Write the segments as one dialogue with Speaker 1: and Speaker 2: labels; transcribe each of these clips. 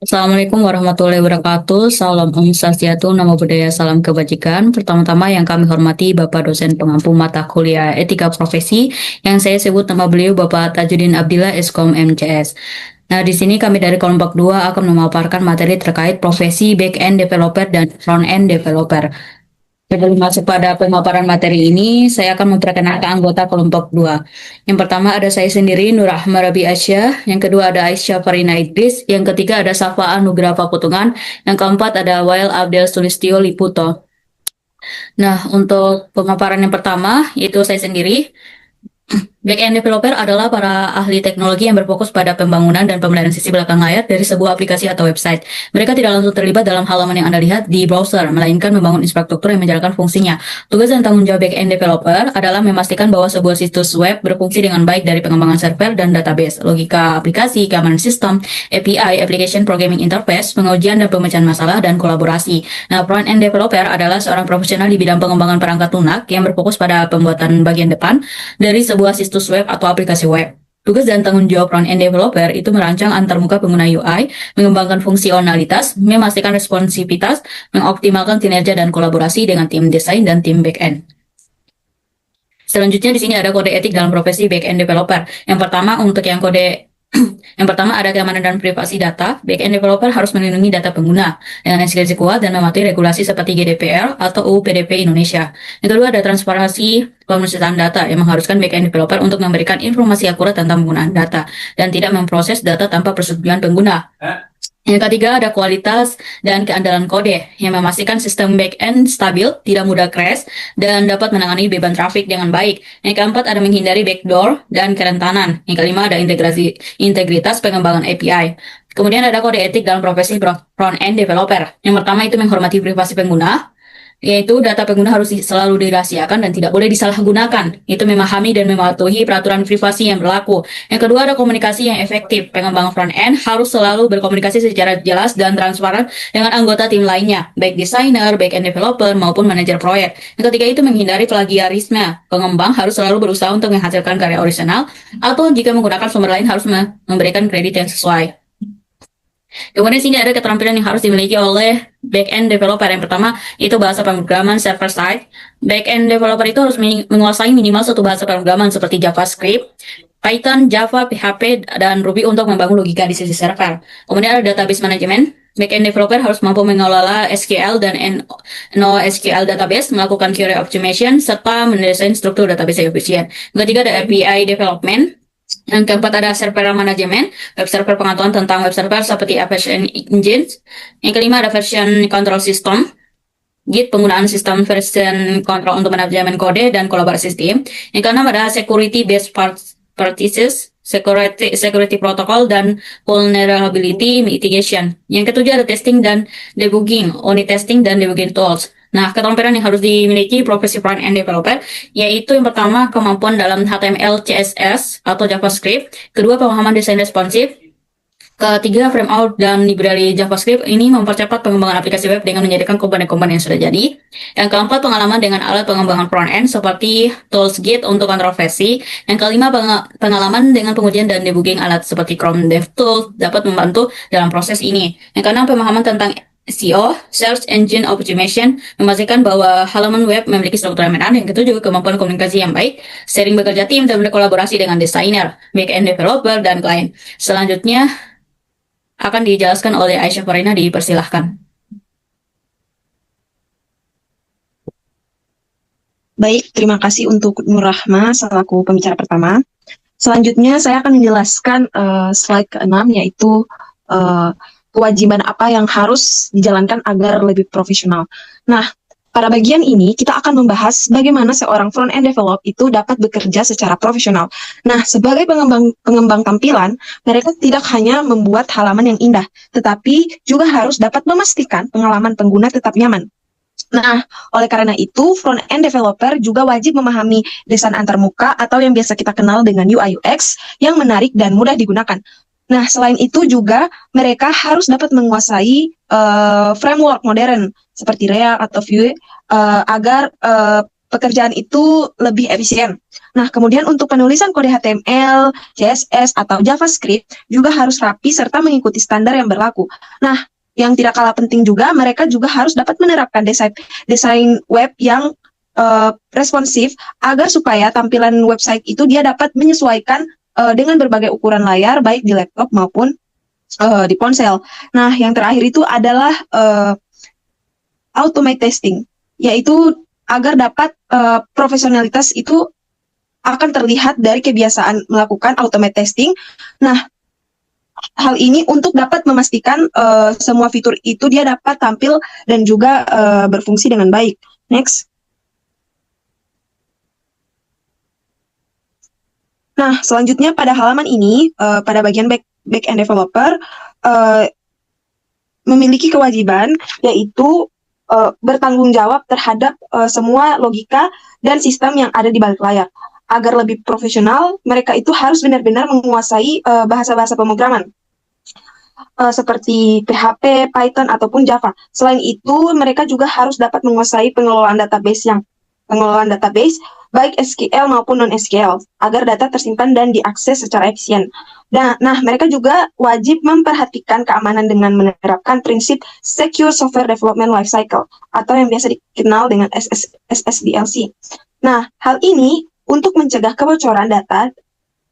Speaker 1: Assalamualaikum warahmatullahi wabarakatuh. Salam Om Swastiastu, Namo Buddhaya, salam kebajikan. Pertama-tama yang kami hormati Bapak dosen pengampu mata kuliah Etika Profesi, yang saya sebut nama beliau Bapak Tajudin Abdillah Eskom MCS. Nah, di sini kami dari kelompok 2 akan memaparkan materi terkait profesi back-end developer dan front-end developer. Sebelum masuk pada pemaparan materi ini, saya akan memperkenalkan anggota kelompok 2. Yang pertama ada saya sendiri, Nur Ahmad Rabi Aisyah. Yang kedua ada Aisyah Farina Idris. Yang ketiga ada Safa Anugrah Pakutungan. Yang keempat ada Wael Abdel Sulistyo Liputo. Nah, untuk pemaparan yang pertama, yaitu saya sendiri. Back-end developer adalah para ahli teknologi yang berfokus pada pembangunan dan pemeliharaan sisi belakang layar dari sebuah aplikasi atau website. Mereka tidak langsung terlibat dalam halaman yang Anda lihat di browser, melainkan membangun infrastruktur yang menjalankan fungsinya. Tugas dan tanggung jawab back-end developer adalah memastikan bahwa sebuah situs web berfungsi dengan baik dari pengembangan server dan database, logika aplikasi, keamanan sistem, API, Application Programming Interface, pengujian dan pemecahan masalah, dan kolaborasi. Nah, front-end developer adalah seorang profesional di bidang pengembangan perangkat lunak yang berfokus pada pembuatan bagian depan dari sebuah situs web atau aplikasi web. Tugas dan tanggung jawab front-end developer itu merancang antarmuka pengguna UI, mengembangkan fungsionalitas, memastikan responsivitas, mengoptimalkan kinerja dan kolaborasi dengan tim desain dan tim back-end. Selanjutnya di sini ada kode etik dalam profesi back-end developer. Yang pertama untuk yang kode yang pertama ada keamanan dan privasi data. Back-end developer harus melindungi data pengguna dengan inskripsi kuat dan mematuhi regulasi seperti GDPR atau UU PDP Indonesia. Yang kedua ada transparansi pemrosesan data yang mengharuskan back-end developer untuk memberikan informasi akurat tentang penggunaan data dan tidak memproses data tanpa persetujuan pengguna. Yang ketiga ada kualitas dan keandalan kode yang memastikan sistem back-end stabil, tidak mudah crash, dan dapat menangani beban trafik dengan baik. Yang keempat ada menghindari backdoor dan kerentanan. Yang kelima ada integritas pengembangan API. Kemudian ada kode etik dalam profesi front-end developer. Yang pertama itu menghormati privasi pengguna, yaitu data pengguna harus selalu dirahasiakan dan tidak boleh disalahgunakan. Itu memahami dan mematuhi peraturan privasi yang berlaku. Yang kedua ada komunikasi yang efektif. Pengembang front-end harus selalu berkomunikasi secara jelas dan transparan dengan anggota tim lainnya, baik desainer, back-end developer, maupun manajer proyek. Yang ketiga itu menghindari plagiarisme. Pengembang harus selalu berusaha untuk menghasilkan karya orisinal, atau jika menggunakan sumber lain harus memberikan kredit yang sesuai. Kemudian sini ada keterampilan yang harus dimiliki oleh back-end developer. Yang pertama itu bahasa pemrograman server side. Back-end developer itu harus menguasai minimal satu bahasa pemrograman seperti JavaScript, Python, Java, PHP, dan Ruby untuk membangun logika di sisi server. Kemudian ada database management. Back-end developer harus mampu mengelola SQL dan NoSQL database, melakukan query optimization, serta mendesain struktur database yang efisien. Yang ketiga ada API development. Yang keempat ada server manajemen, web server pengetahuan tentang web server seperti application engines. Yang kelima ada version control system, Git penggunaan sistem version control untuk manajemen kode dan kolaborasi tim. Yang keenam ada security best practices, security protocol, dan vulnerability mitigation. Yang ketujuh ada testing dan debugging, unit testing dan debugging tools. Nah, keterampilan yang harus dimiliki profesi front-end developer, yaitu yang pertama, kemampuan dalam HTML, CSS, atau JavaScript. Kedua, pemahaman desain responsif. Ketiga, framework dan library JavaScript ini mempercepat pengembangan aplikasi web dengan menyediakan komponen-komponen yang sudah jadi. Yang keempat, pengalaman dengan alat pengembangan front-end seperti tools Git untuk kontrol versi. Yang kelima, pengalaman dengan pengujian dan debugging alat seperti Chrome DevTools dapat membantu dalam proses ini. Yang keenam, pemahaman tentang SEO, Search Engine Optimization, memastikan bahwa halaman web memiliki struktur yang benar. Yang ketujuh, kemampuan komunikasi yang baik, sering bekerja tim dan berkolaborasi dengan desainer, back-end developer, dan klien. Selanjutnya akan dijelaskan oleh Aisyah Farina, dipersilahkan.
Speaker 2: Baik, terima kasih untuk Nur Rahma selaku pembicara pertama. Selanjutnya saya akan menjelaskan slide ke-6, yaitu kewajiban apa yang harus dijalankan agar lebih profesional. Nah, pada bagian ini kita akan membahas bagaimana seorang front-end developer itu dapat bekerja secara profesional. Nah, sebagai pengembang tampilan, mereka tidak hanya membuat halaman yang indah, tetapi juga harus dapat memastikan pengalaman pengguna tetap nyaman. Nah, oleh karena itu, front-end developer juga wajib memahami desain antarmuka atau yang biasa kita kenal dengan UI UX yang menarik dan mudah digunakan. Nah, selain itu juga mereka harus dapat menguasai framework modern seperti React atau Vue agar pekerjaan itu lebih efisien. Nah, kemudian untuk penulisan kode HTML, CSS, atau JavaScript juga harus rapi serta mengikuti standar yang berlaku. Nah, yang tidak kalah penting juga, mereka juga harus dapat menerapkan desain web yang responsif agar supaya tampilan website itu dia dapat menyesuaikan dengan berbagai ukuran layar, baik di laptop maupun di ponsel. Nah, yang terakhir itu adalah automate testing, yaitu agar dapat profesionalitas itu akan terlihat dari kebiasaan melakukan automate testing. Nah, hal ini untuk dapat memastikan semua fitur itu dia dapat tampil dan juga berfungsi dengan baik. Next. Nah, selanjutnya pada halaman ini, pada bagian back-end developer, memiliki kewajiban yaitu bertanggung jawab terhadap semua logika dan sistem yang ada di balik layar. Agar lebih profesional, mereka itu harus benar-benar menguasai bahasa-bahasa pemrograman seperti PHP, Python, ataupun Java. Selain itu, mereka juga harus dapat menguasai pengelolaan database baik SQL maupun non-SQL, agar data tersimpan dan diakses secara efisien. Nah, mereka juga wajib memperhatikan keamanan dengan menerapkan prinsip Secure Software Development Lifecycle, atau yang biasa dikenal dengan SSDLC. Nah, hal ini untuk mencegah kebocoran data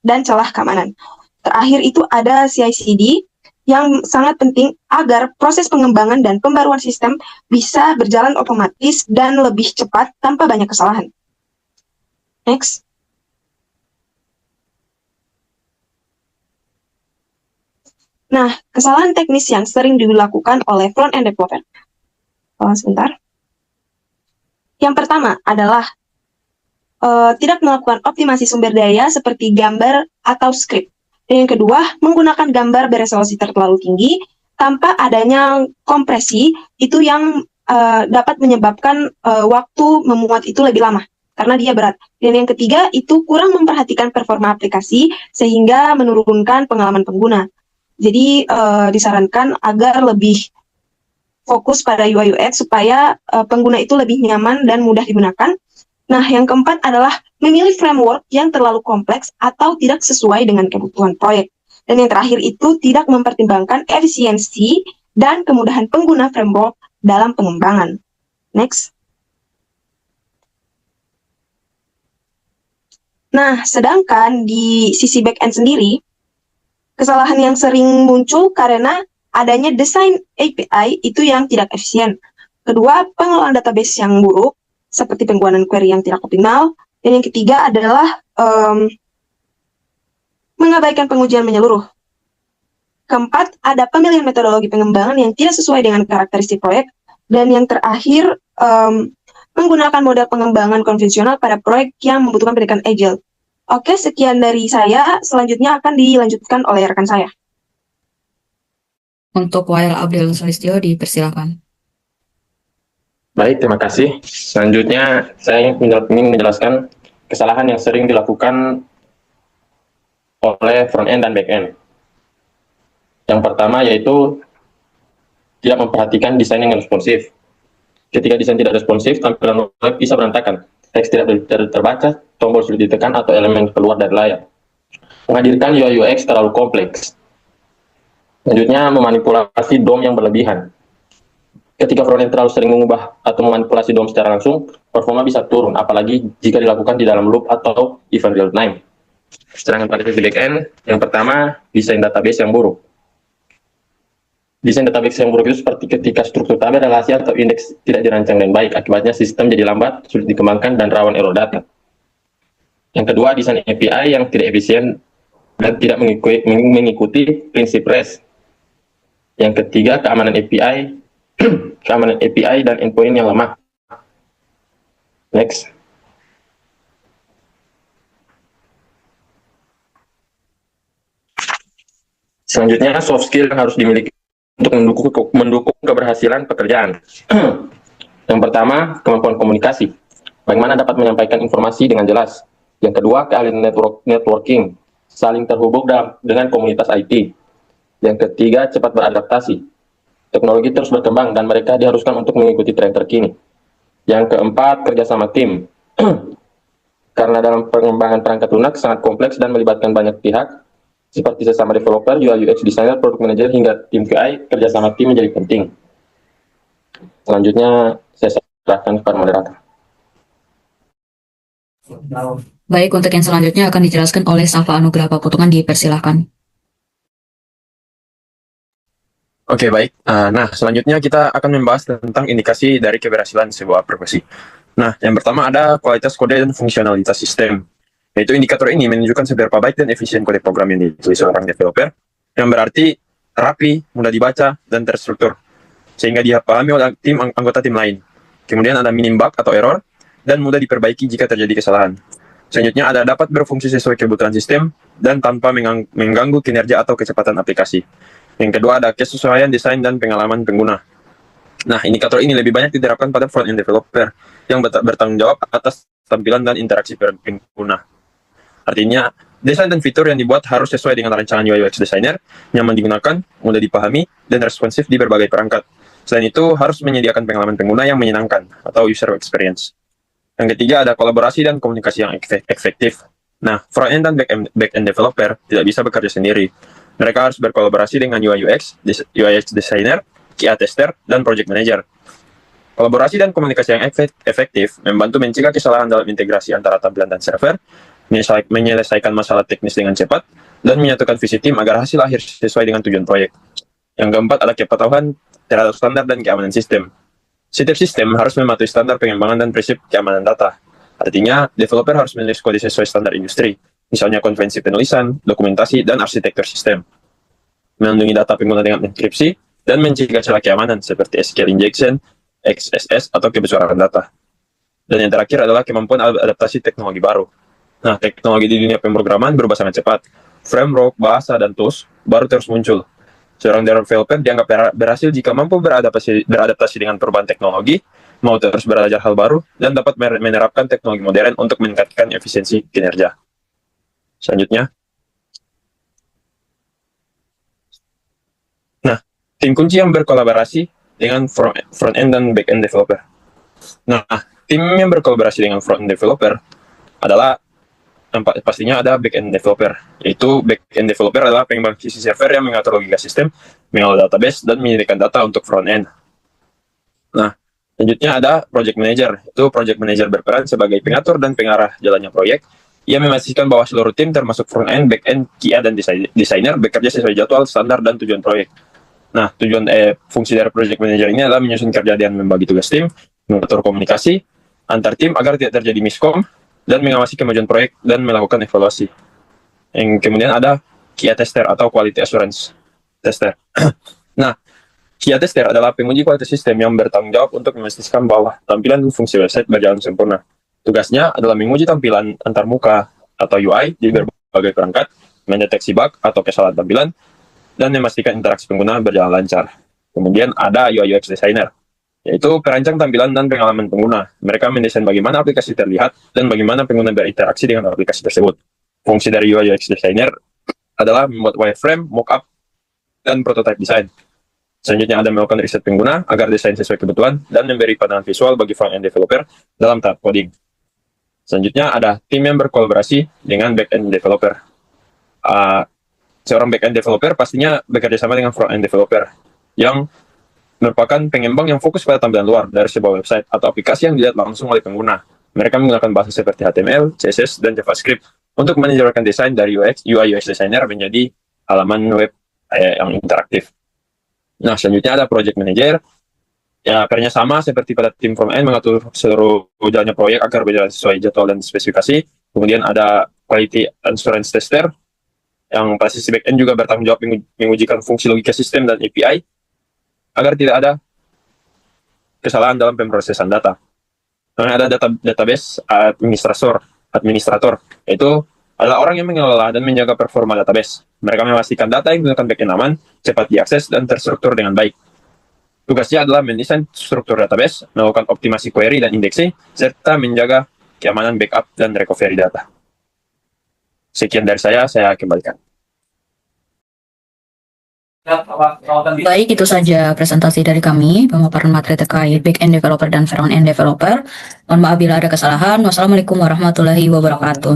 Speaker 2: dan celah keamanan. Terakhir itu ada CI/CD, yang sangat penting agar proses pengembangan dan pembaruan sistem bisa berjalan otomatis dan lebih cepat tanpa banyak kesalahan. Next. Nah, kesalahan teknis yang sering dilakukan oleh front-end developer. Sebentar. Yang pertama adalah tidak melakukan optimasi sumber daya seperti gambar atau script. Dan yang kedua, menggunakan gambar beresolusi terlalu tinggi tanpa adanya kompresi, itu yang dapat menyebabkan waktu memuat itu lebih lama karena dia berat. Dan yang ketiga, itu kurang memperhatikan performa aplikasi sehingga menurunkan pengalaman pengguna. Jadi disarankan agar lebih fokus pada UI UX supaya pengguna itu lebih nyaman dan mudah digunakan. Nah, yang keempat adalah memilih framework yang terlalu kompleks atau tidak sesuai dengan kebutuhan proyek. Dan yang terakhir itu tidak mempertimbangkan efisiensi dan kemudahan pengguna framework dalam pengembangan. Next. Nah, sedangkan di sisi back-end sendiri, kesalahan yang sering muncul karena adanya desain API itu yang tidak efisien. Kedua, pengelolaan database yang buruk, seperti penggunaan query yang tidak optimal. Dan yang ketiga adalah mengabaikan pengujian menyeluruh. Keempat, ada pemilihan metodologi pengembangan yang tidak sesuai dengan karakteristik proyek. Dan yang terakhir, menggunakan model pengembangan konvensional pada proyek yang membutuhkan pendekatan agile. Oke, sekian dari saya. Selanjutnya akan dilanjutkan oleh rekan saya.
Speaker 1: Untuk Wael Abdul Sulistyo, dipersilakan.
Speaker 3: Baik, terima kasih. Selanjutnya, saya ingin menjelaskan kesalahan yang sering dilakukan oleh front-end dan back-end. Yang pertama yaitu tidak memperhatikan desain yang responsif. Ketika desain tidak responsif, tampilan web bisa berantakan. Teks tidak terbaca, tombol sulit ditekan, atau elemen keluar dari layar. Menghadirkan UI UX terlalu kompleks. Selanjutnya, memanipulasi DOM yang berlebihan. Ketika frontend terlalu sering mengubah atau memanipulasi DOM secara langsung, performa bisa turun, apalagi jika dilakukan di dalam loop atau event real time. Sedangkan pada sisi backend, yang pertama, desain database yang buruk. Desain database yang buruk itu seperti ketika struktur tabel, relasi, atau indeks tidak dirancang dengan baik. Akibatnya sistem jadi lambat, sulit dikembangkan, dan rawan error data. Yang kedua, desain API yang tidak efisien dan tidak mengikuti prinsip REST. Yang ketiga, keamanan API dan endpoint yang lemah. Next. Selanjutnya, soft skill yang harus dimiliki untuk mendukung keberhasilan pekerjaan. Yang pertama, kemampuan komunikasi. Bagaimana dapat menyampaikan informasi dengan jelas. Yang kedua, keahlian networking. Saling terhubung dengan komunitas IT. Yang ketiga, cepat beradaptasi. Teknologi terus berkembang dan mereka diharuskan untuk mengikuti tren terkini. Yang keempat, kerjasama tim. Karena dalam pengembangan perangkat lunak sangat kompleks dan melibatkan banyak pihak, seperti sesama developer, UI UX designer, product manager, hingga tim QA, kerjasama tim menjadi penting. Selanjutnya, saya serahkan kepada moderator.
Speaker 1: Baik, untuk yang selanjutnya akan dijelaskan oleh Safa Anugrah Paputungan, dipersilahkan.
Speaker 4: Oke, baik. Nah, selanjutnya kita akan membahas tentang indikasi dari keberhasilan sebuah profesi. Nah, yang pertama ada kualitas kode dan fungsionalitas sistem. Yaitu indikator ini menunjukkan seberapa baik dan efisien kode program yang ditulis seorang developer, yang berarti rapi, mudah dibaca, dan terstruktur, sehingga dipahami oleh anggota tim lain. Kemudian ada minim bug atau error, dan mudah diperbaiki jika terjadi kesalahan. Selanjutnya ada dapat berfungsi sesuai kebutuhan sistem, dan tanpa mengganggu kinerja atau kecepatan aplikasi. Yang kedua ada kesesuaian desain dan pengalaman pengguna. Nah, indikator ini lebih banyak diterapkan pada front-end developer yang bertanggung jawab atas tampilan dan interaksi pengguna. Artinya, desain dan fitur yang dibuat harus sesuai dengan rancangan UI UX designer, nyaman digunakan, mudah dipahami, dan responsif di berbagai perangkat. Selain itu, harus menyediakan pengalaman pengguna yang menyenangkan atau user experience. Yang ketiga ada kolaborasi dan komunikasi yang efektif. Nah, front-end dan back-end developer tidak bisa bekerja sendiri. Mereka harus berkolaborasi dengan UI UX designer, QA tester, dan project manager. Kolaborasi dan komunikasi yang efektif membantu mencegah kesalahan dalam integrasi antara tampilan dan server, menyelesaikan masalah teknis dengan cepat, dan menyatukan visi tim agar hasil akhir sesuai dengan tujuan proyek. Yang keempat adalah kepatuhan terhadap standar dan keamanan sistem. Setiap sistem harus mematuhi standar pengembangan dan prinsip keamanan data. Artinya, developer harus menulis kode sesuai standar industri, misalnya konvensi penulisan, dokumentasi, dan arsitektur sistem. Melindungi data pengguna dengan enkripsi, dan mencegah celah keamanan seperti SQL injection, XSS, atau kebocoran data. Dan yang terakhir adalah kemampuan adaptasi teknologi baru. Nah, teknologi di dunia pemrograman berubah sangat cepat. Framework, bahasa, dan tools baru terus muncul. Seorang developer dianggap berhasil jika mampu beradaptasi dengan perubahan teknologi, mau terus belajar hal baru, dan dapat menerapkan teknologi modern untuk meningkatkan efisiensi kinerja. Selanjutnya. Nah, tim kunci yang berkolaborasi dengan front-end dan back-end developer. Nah, tim yang berkolaborasi dengan front-end developer adalah pastinya ada back-end developer, yaitu back-end developer adalah pengembang sisi server yang mengatur logika sistem, mengolah database, dan menyediakan data untuk front-end. Nah, selanjutnya ada project manager. Itu project manager berperan sebagai pengatur dan pengarah jalannya proyek. Ia memastikan bahwa seluruh tim termasuk front-end, back-end, QA, dan desainer bekerja sesuai jadwal, standar, dan tujuan proyek. Nah, fungsi dari project manager ini adalah menyusun kerja dan membagi tugas tim, mengatur komunikasi antar tim agar tidak terjadi miskom, dan mengawasi kemajuan proyek dan melakukan evaluasi. Yang kemudian ada QA tester atau quality assurance tester. Nah, QA tester adalah penguji kualitas sistem yang bertanggung jawab untuk memastikan bahwa tampilan dan fungsi website berjalan sempurna. Tugasnya adalah menguji tampilan antarmuka atau UI di berbagai perangkat, mendeteksi bug atau kesalahan tampilan, dan memastikan interaksi pengguna berjalan lancar. Kemudian ada UI UX designer, yaitu perancang tampilan dan pengalaman pengguna. Mereka mendesain bagaimana aplikasi terlihat dan bagaimana pengguna berinteraksi dengan aplikasi tersebut. Fungsi dari UI UX designer adalah membuat wireframe, mockup, dan prototype design. Selanjutnya ada melakukan riset pengguna agar desain sesuai kebutuhan dan memberi pandangan visual bagi front-end developer dalam tahap coding. Selanjutnya ada tim yang berkolaborasi dengan back-end developer. Seorang back-end developer pastinya bekerja sama dengan front-end developer yang merupakan pengembang yang fokus pada tampilan luar dari sebuah website atau aplikasi yang dilihat langsung oleh pengguna. Mereka menggunakan bahasa seperti HTML, CSS, dan JavaScript untuk menyesuaikan desain dari UI UX designer menjadi halaman web yang interaktif. Nah, selanjutnya ada project manager. Ya, perannya sama seperti pada tim front-end, mengatur seluruh jalannya proyek agar berjalan sesuai jadwal dan spesifikasi. Kemudian ada quality assurance tester, yang pada sisi back-end juga bertanggung jawab mengujikan fungsi logika sistem dan API, agar tidak ada kesalahan dalam pemrosesan data. Nah, ada database administrator, yaitu adalah orang yang mengelola dan menjaga performa database. Mereka memastikan data yang digunakan backend aman, cepat diakses, dan terstruktur dengan baik. Tugasnya adalah mendesain struktur database, melakukan optimasi query dan indeksing, serta menjaga keamanan backup dan recovery data. Sekian dari saya kembalikan.
Speaker 1: Baik, itu saja presentasi dari kami, pemaparan materi terkait back-end developer dan front-end developer. Mohon maaf bila ada kesalahan. Wassalamualaikum warahmatullahi wabarakatuh.